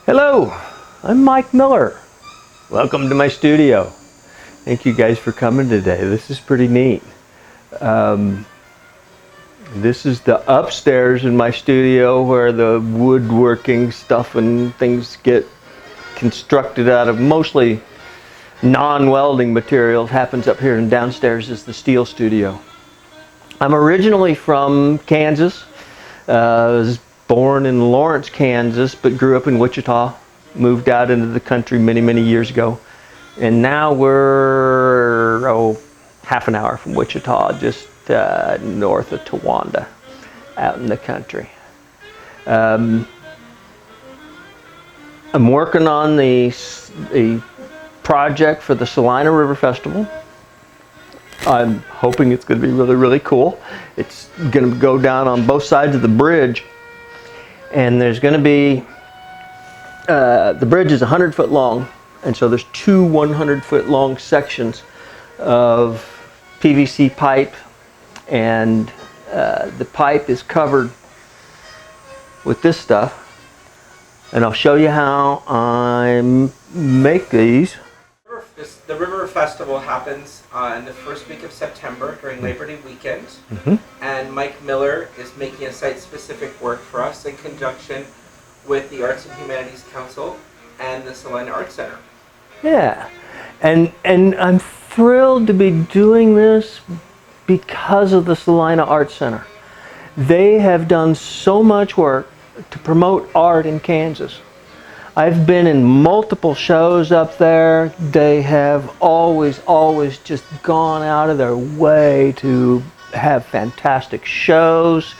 Hello, I'm Mike Miller. Welcome to my studio. Thank you guys for coming today. This is pretty neat. This is the upstairs in my studio where the woodworking stuff and things get constructed out of mostly non-welding materials. Happens up here, and downstairs is the steel studio. I'm originally from Kansas. I was born in Lawrence, Kansas, but grew up in Wichita. Moved out into the country many years ago. And now we're half an hour from Wichita, just north of Towanda, out in the country. I'm working on the project for the Salina River Festival. I'm hoping it's going to be really cool. It's going to go down on both sides of the bridge, and there's going to be the bridge is 100-foot long, and so there's two 100-foot long sections of PVC pipe, and the pipe is covered with this stuff, and I'll show you how I make these. The River Festival happens in the first week of September during Labor Day weekend, and Mike Miller is making a site-specific work for us in conjunction with the Arts and Humanities Council and the Salina Arts Center. Yeah, and I'm thrilled to be doing this because of the Salina Arts Center. They have done so much work to promote art in Kansas. I've been in multiple shows up there. They have always just gone out of their way to have fantastic shows,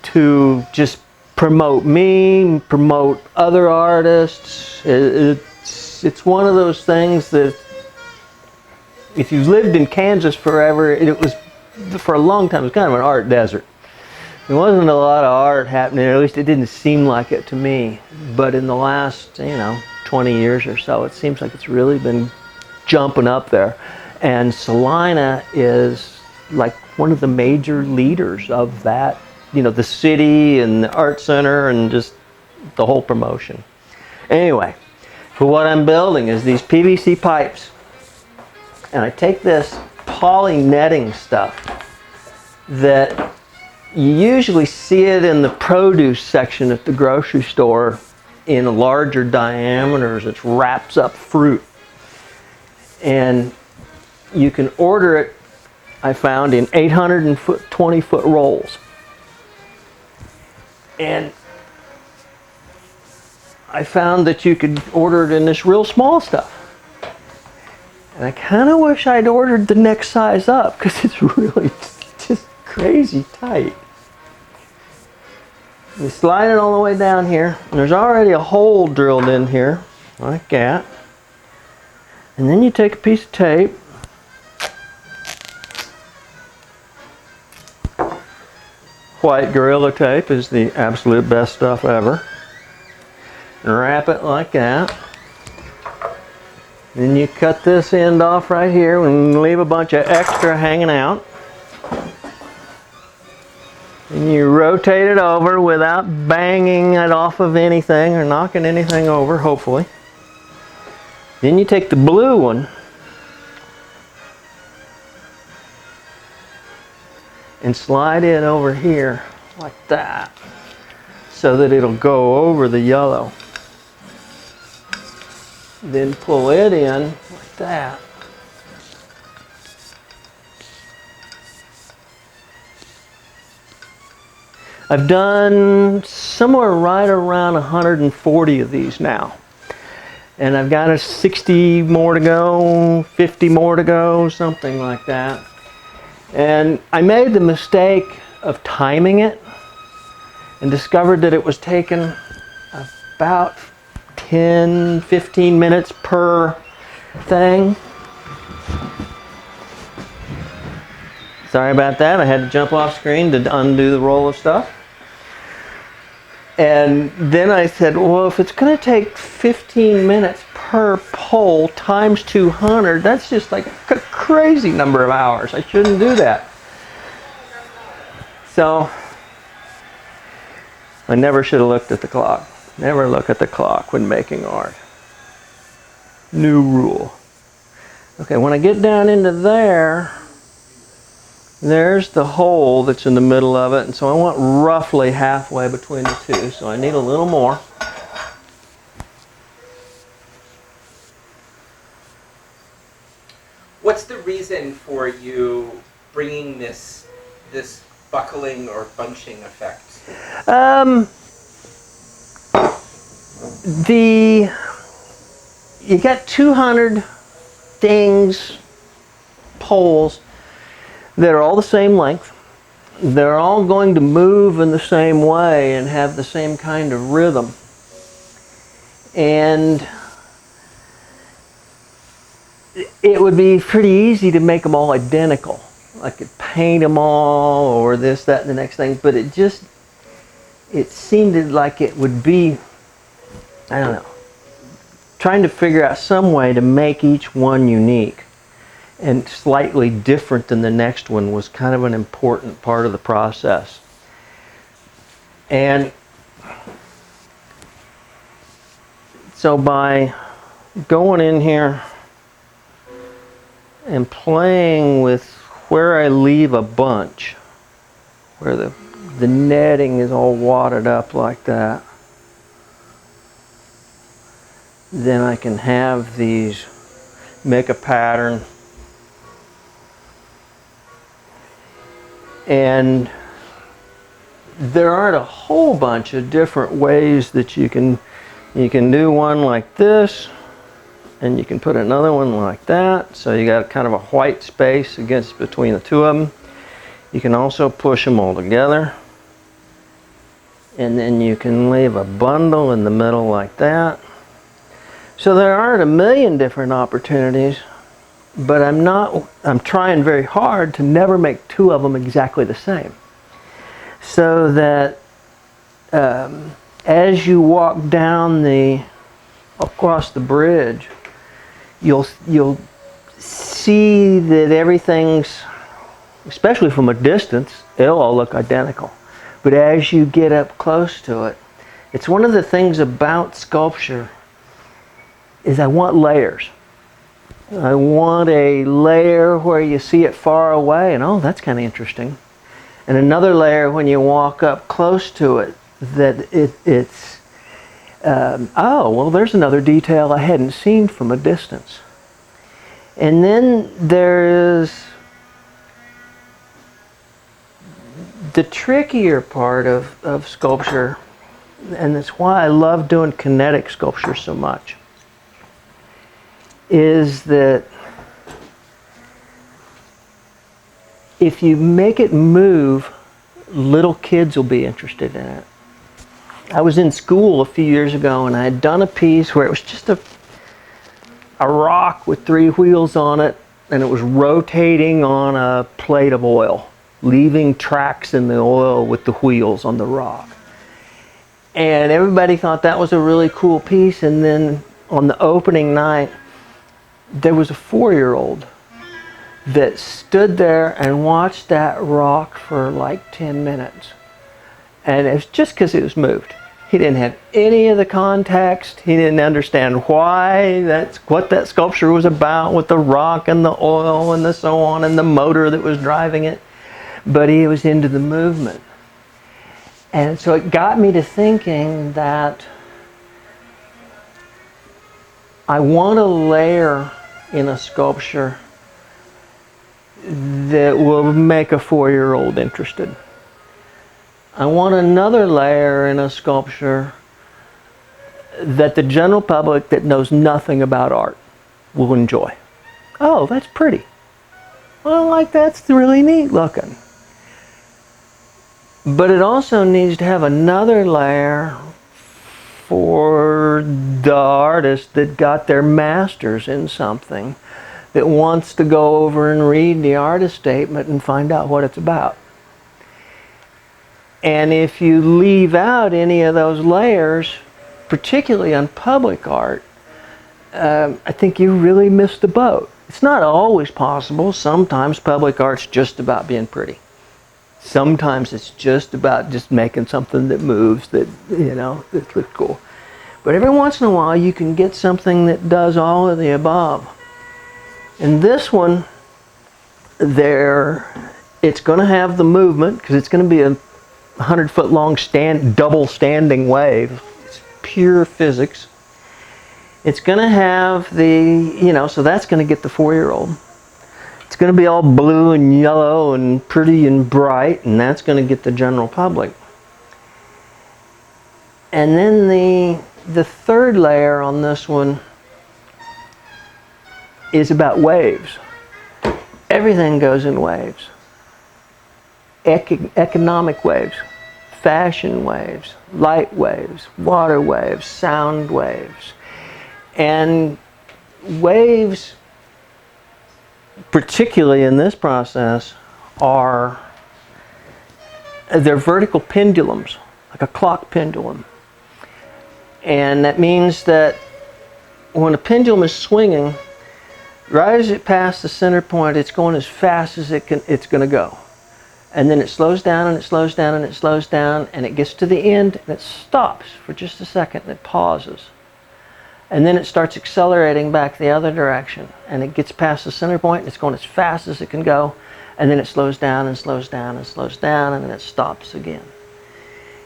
to just promote me, promote other artists. It's one of those things that if you've lived in Kansas forever, it was, for a long time, it was kind of an art desert. There wasn't a lot of art happening, or at least it didn't seem like it to me. But in the last, 20 years or so, it seems like it's really been jumping up there. And Salina is like one of the major leaders of that, the city and the art center and just the whole promotion. Anyway, for what I'm building is these PVC pipes. And I take this poly netting stuff that you usually see it in the produce section at the grocery store in larger diameters. It wraps up fruit. And you can order it, I found, in 820-foot rolls. And I found that you could order it in this real small stuff. And I kind of wish I'd ordered the next size up, because it's really just crazy tight. You slide it all the way down here, and there's already a hole drilled in here, like that. And then you take a piece of tape, white Gorilla tape is the absolute best stuff ever, and wrap it like that. Then you cut this end off right here and leave a bunch of extra hanging out. And you rotate it over without banging it off of anything or knocking anything over, hopefully. Then you take the blue one and slide it over here like that, so that it'll go over the yellow. Then pull it in like that. I've done somewhere right around 140 of these now. And I've got 60 more to go, 50 more to go, something like that. And I made the mistake of timing it and discovered that it was taking about 10-15 minutes per thing. Sorry about that. I had to jump off screen to undo the roll of stuff. And then I said, well, if it's going to take 15 minutes per pole times 200, that's just like a crazy number of hours. I shouldn't do that. So I never should have looked at the clock. Never look at the clock when making art. New rule. Okay, when I get down into there, there's the hole that's in the middle of it, and so I want roughly halfway between the two, so I need a little more. What's the reason for you bringing this buckling or bunching effect? You got 200 things, poles, that are all the same length. They're all going to move in the same way and have the same kind of rhythm. And it would be pretty easy to make them all identical. I could paint them all or this, that, and the next thing, but it seemed like it would be, I don't know, trying to figure out some way to make each one unique and slightly different than the next one was kind of an important part of the process. And so by going in here and playing with where I leave a bunch, where the netting is all wadded up like that, then I can have these, make a pattern. And there aren't a whole bunch of different ways that you can do one like this, and you can put another one like that, so you got kind of a white space between the two of them. You can also push them all together, and then you can leave a bundle in the middle like that. So there aren't a million different opportunities, but I'm trying very hard to never make two of them exactly the same, so that as you walk down across the bridge, you'll see that everything's, especially from a distance, it'll all look identical. But as you get up close to it, it's one of the things about sculpture is I want layers. I want a layer where you see it far away and, oh, that's kind of interesting. And another layer when you walk up close to it that it's oh, well, there's another detail I hadn't seen from a distance. And then there's the trickier part of sculpture, and that's why I love doing kinetic sculpture so much, is that if you make it move, little kids will be interested in it. I was in school a few years ago and I had done a piece where it was just a rock with 3 wheels on it, and it was rotating on a plate of oil, leaving tracks in the oil with the wheels on the rock. And everybody thought that was a really cool piece, and then on the opening night there was a 4-year-old that stood there and watched that rock for like 10 minutes. And it's just because it was moved. He didn't have any of the context. He didn't understand what that sculpture was about with the rock and the oil and the so on and the motor that was driving it. But he was into the movement. And so it got me to thinking that I want a layer in a sculpture that will make a 4-year-old interested. I want another layer in a sculpture that the general public that knows nothing about art will enjoy. Oh, that's pretty. Well, like that's really neat looking. But it also needs to have another layer for the artist that got their master's in something, that wants to go over and read the artist statement and find out what it's about. And if you leave out any of those layers, particularly on public art, I think you really missed the boat. It's not always possible. Sometimes public art's just about being pretty. Sometimes it's just about just making something that moves, that, that looks cool. But every once in a while you can get something that does all of the above. And this one, it's going to have the movement because it's going to be a 100-foot long double standing wave. It's pure physics. It's going to have so that's going to get the 4-year-old. It's going to be all blue and yellow and pretty and bright, and that's going to get the general public. And then the third layer on this one is about waves. Everything goes in waves. Economic waves, fashion waves, light waves, water waves, sound waves. And waves, particularly in this process, they're vertical pendulums, like a clock pendulum. And that means that when a pendulum is swinging, right as it passes the center point, it's going as fast as it's going to go. And then it slows down and it slows down and it slows down and it gets to the end and it stops for just a second and it pauses. And then it starts accelerating back the other direction and it gets past the center point and it's going as fast as it can go. And then it slows down and slows down and slows down and then it stops again.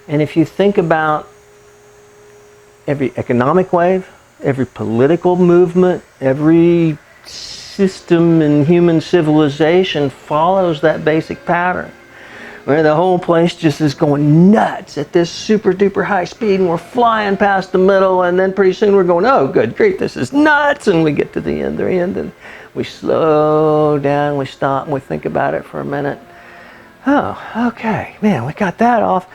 And if you think about every economic wave, every political movement, every system in human civilization follows that basic pattern, where the whole place just is going nuts at this super duper high speed and we're flying past the middle and then pretty soon we're going, oh good grief, this is nuts, and we get to the end and we slow down, we stop and we think about it for a minute. Oh, okay, man, we got that off,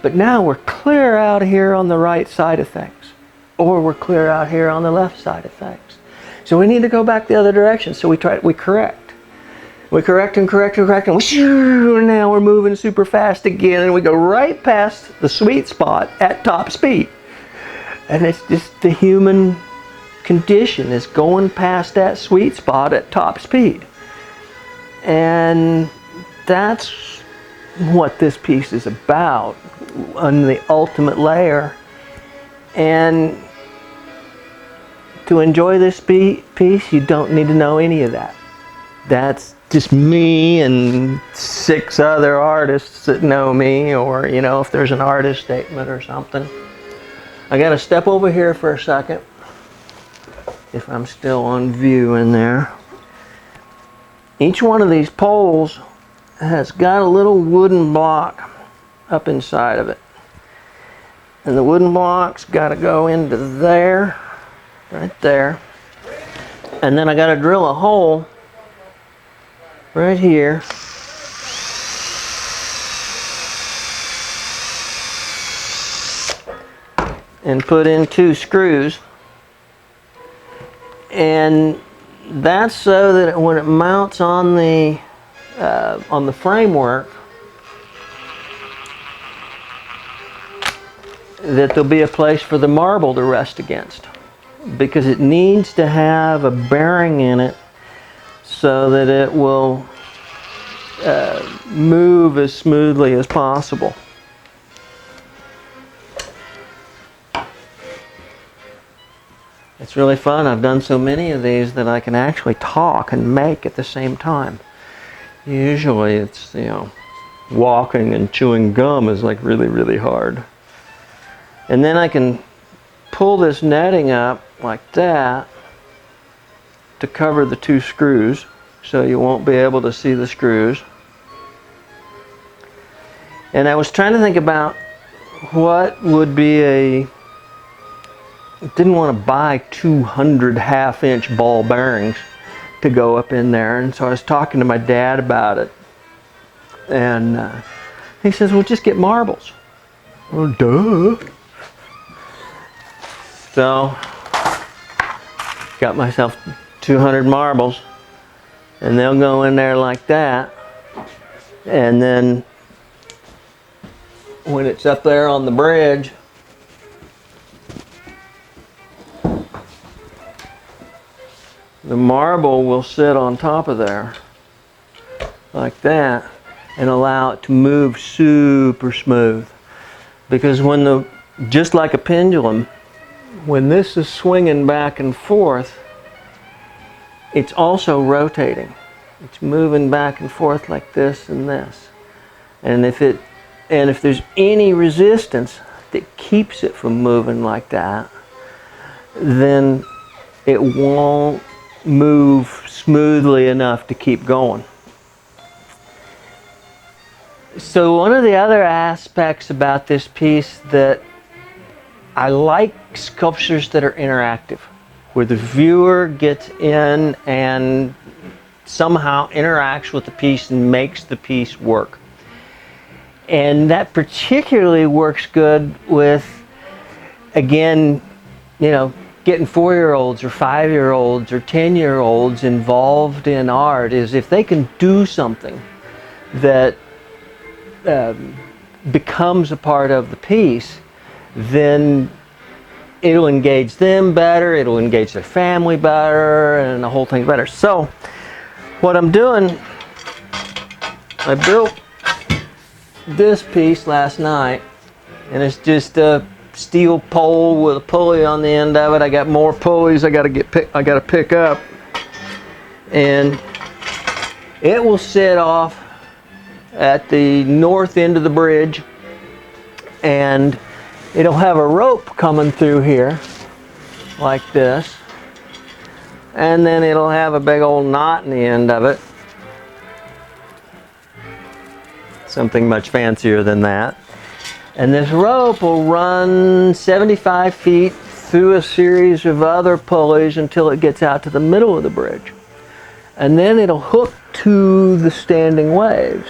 but now we're clear out here on the right side of things, or we're clear out here on the left side of things. So we need to go back the other direction. So we correct. We correct and correct and correct, and now we're moving super fast again, and we go right past the sweet spot at top speed. And it's just the human condition is going past that sweet spot at top speed. And that's what this piece is about on the ultimate layer. And to enjoy this piece, you don't need to know any of that. That's just me and 6 other artists that know me, or if there's an artist statement or something. I gotta step over here for a second, if I'm still on view in there. Each one of these poles has got a little wooden block up inside of it. And the wooden block's gotta go into there, right there. And then I gotta drill a hole right here. And put in 2 screws. And that's so that when it mounts on the framework, that there'll be a place for the marble to rest against, because it needs to have a bearing in it so that it will move as smoothly as possible. It's really fun. I've done so many of these that I can actually talk and make at the same time. Usually it's, walking and chewing gum is like really, really hard. And then I can pull this netting up like that to cover the 2 screws, so you won't be able to see the screws. And I was trying to think about what would be didn't want to buy 200 half-inch ball bearings to go up in there, and so I was talking to my dad about it, and he says, well, just get marbles. Well, duh. So got myself 200 marbles, and they'll go in there like that, and then when it's up there on the bridge, the marble will sit on top of there like that and allow it to move super smooth. Because just like a pendulum, when this is swinging back and forth, it's also rotating. It's moving back and forth like this and this. And if there's any resistance that keeps it from moving like that, then it won't move smoothly enough to keep going. So one of the other aspects about this piece that I like sculptures that are interactive, where the viewer gets in and somehow interacts with the piece and makes the piece work. And that particularly works good with, again, you know, getting 4-year-olds or 5-year-olds or 10-year-olds involved in art, is if they can do something that becomes a part of the piece, then it'll engage them better, it'll engage their family better, and the whole thing's better. So what I'm doing, I built this piece last night, and it's just a steel pole with a pulley on the end of it. I got more pulleys I got to pick up, and it will sit off at the north end of the bridge, and it'll have a rope coming through here like this, and then it'll have a big old knot in the end of it, something much fancier than that. And this rope will run 75 feet through a series of other pulleys until it gets out to the middle of the bridge, and then it'll hook to the standing waves.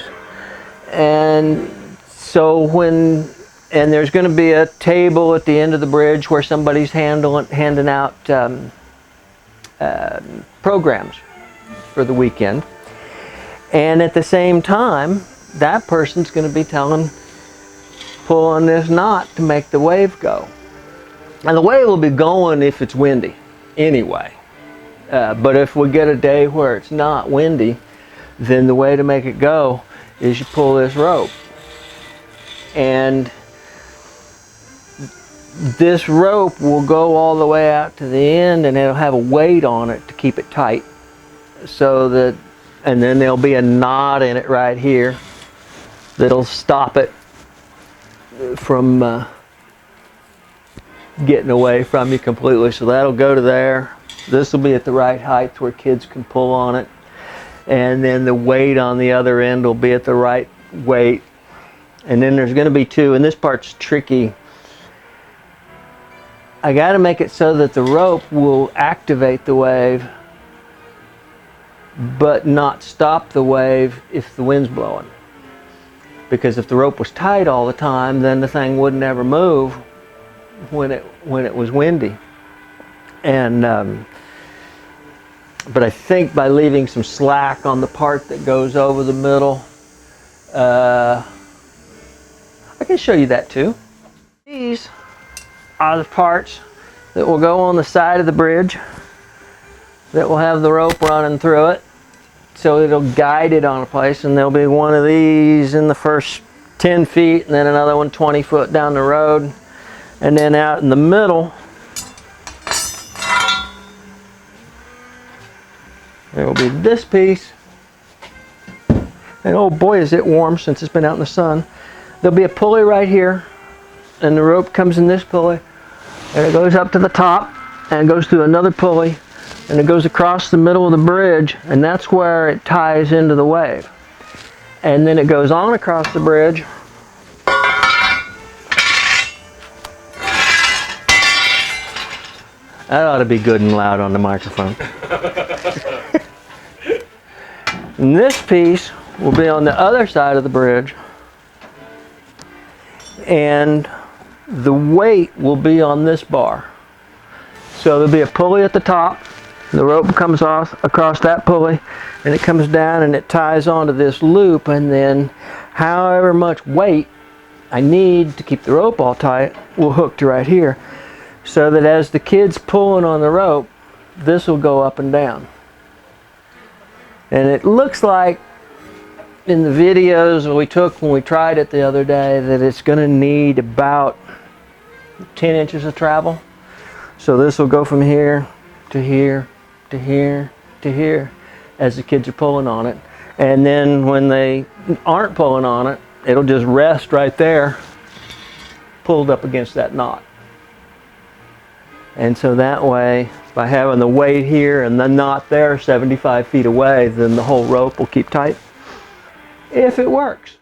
And so and there's going to be a table at the end of the bridge where somebody's handing out programs for the weekend. And at the same time, that person's going to be pulling this knot to make the wave go. And the wave will be going if it's windy anyway. But if we get a day where it's not windy, then the way to make it go is you pull this rope. And this rope will go all the way out to the end, and it'll have a weight on it to keep it tight. So that, and then there'll be a knot in it right here that'll stop it from getting away from you completely. So that'll go to there. This will be at the right height where kids can pull on it. And then the weight on the other end will be at the right weight. And then there's going to be two, and this part's tricky. I got to make it so that the rope will activate the wave but not stop the wave if the wind's blowing. Because if the rope was tight all the time, then the thing wouldn't ever move when it was windy. And but I think by leaving some slack on the part that goes over the middle, I can show you that too. These are the parts that will go on the side of the bridge that will have the rope running through it. So it'll guide it on a place, and there'll be one of these in the first 10 feet and then another one 20 foot down the road. And then out in the middle, there will be this piece. And oh boy, is it warm since it's been out in the sun. There'll be a pulley right here, and the rope comes in this pulley, and it goes up to the top, and it goes through another pulley, and it goes across the middle of the bridge, and that's where it ties into the wave. And then it goes on across the bridge. That ought to be good and loud on the microphone. And this piece will be on the other side of the bridge, and the weight will be on this bar. So there'll be a pulley at the top, the rope comes off across that pulley, and it comes down and it ties onto this loop, and then however much weight I need to keep the rope all tight will hook to right here, so that as the kid's pulling on the rope, this will go up and down. And it looks like in the videos that we took when we tried it the other day that it's going to need about 10 inches of travel. So this will go from here to here to here to here as the kids are pulling on it. And then when they aren't pulling on it, it'll just rest right there, pulled up against that knot. And so that way, by having the weight here and the knot there 75 feet away, then the whole rope will keep tight if it works.